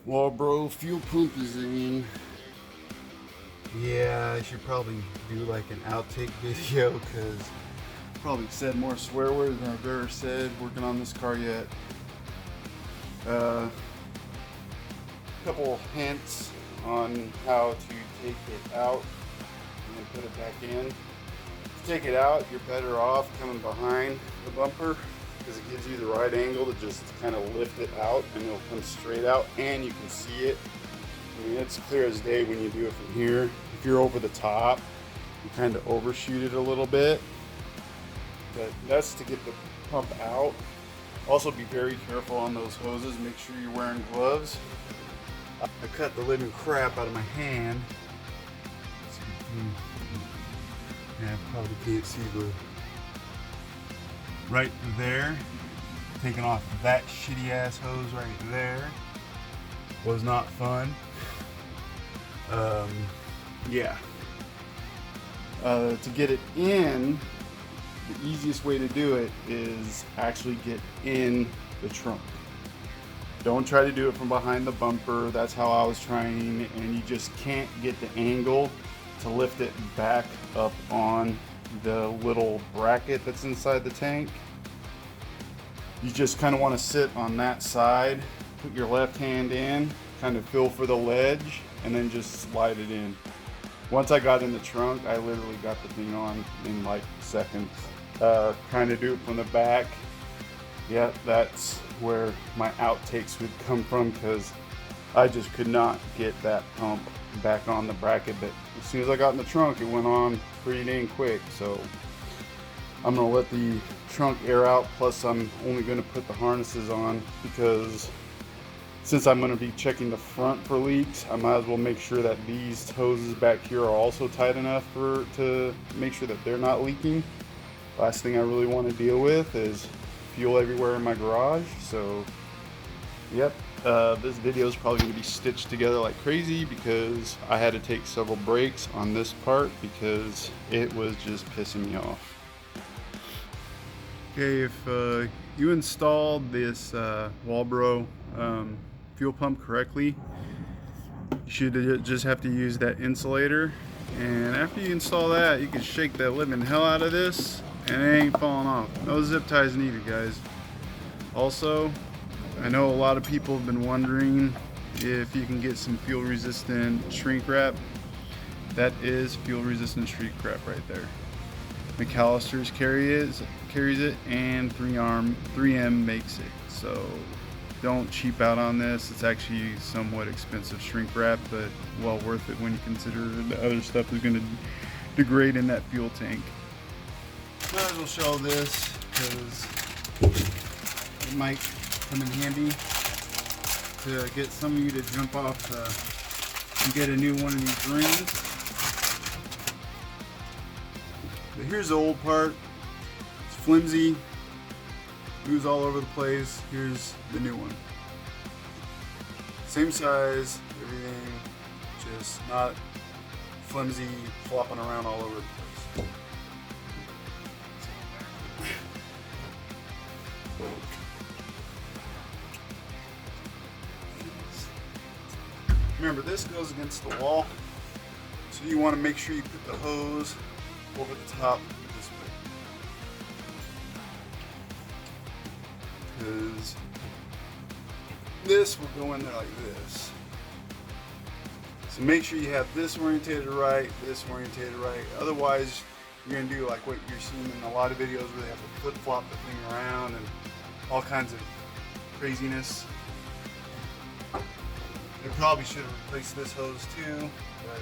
Walbro fuel pump is in. Yeah, I should probably do like an outtake video because I probably said more swear words than I've ever said working on this car yet. Couple hints on how to take it out and then put it back in. To take it out, you're better off coming behind the bumper because it gives you the right angle to just kind of lift it out and it'll come straight out and you can see it. I mean, it's clear as day when you do it from here. If you're over the top, you kind of overshoot it a little bit, but that's to get the pump out. Also be very careful on those hoses. Make sure you're wearing gloves. I cut the living crap out of my hand. Yeah, probably can't see the right there. Taking off that shitty ass hose right there was not fun. Yeah. To get it in, the easiest way to do it is actually get in the trunk. Don't try to do it from behind the bumper. That's how I was trying, and you just can't get the angle to lift it back up on the little bracket that's inside the tank. You just kind of want to sit on that side, put your left hand in, kind of feel for the ledge, and then just slide it in. Once I got in the trunk, I literally got the thing on in like seconds. Trying to do it from the back, yeah, that's where my outtakes would come from because I just could not get that pump back on the bracket. But as soon as I got in the trunk, it went on pretty dang quick. So I'm gonna let the trunk air out, plus I'm only gonna put the harnesses on because since I'm gonna be checking the front for leaks, I might as well make sure that these hoses back here are also tight enough to make sure that they're not leaking. Last thing I really want to deal with is fuel everywhere in my garage. So yep, this video is probably going to be stitched together like crazy because I had to take several breaks on this part because it was just pissing me off. Okay, if you installed this Walbro fuel pump correctly, you should just have to use that insulator, and after you install that, you can shake the living hell out of this and it ain't falling off. No zip ties needed, guys. Also, I know a lot of people have been wondering if you can get some fuel resistant shrink wrap. That is fuel resistant shrink wrap right there. McAllister's carries it, and 3M makes it. So don't cheap out on this. It's actually somewhat expensive shrink wrap, but well worth it when you consider the other stuff is going to degrade in that fuel tank. Might as well show this because it might come in handy to get some of you to jump off and get a new one of these rings. But here's the old part. It's flimsy, moves all over the place. Here's the new one. Same size, everything, just not flimsy, flopping around all over the place. Remember, this goes against the wall, so you want to make sure you put the hose over the top this way, because this will go in there like this. So make sure you have this orientated right, this orientated right. Otherwise, you're going to do like what you're seeing in a lot of videos where they have to flip-flop the thing around and all kinds of craziness. They probably should have replaced this hose too, but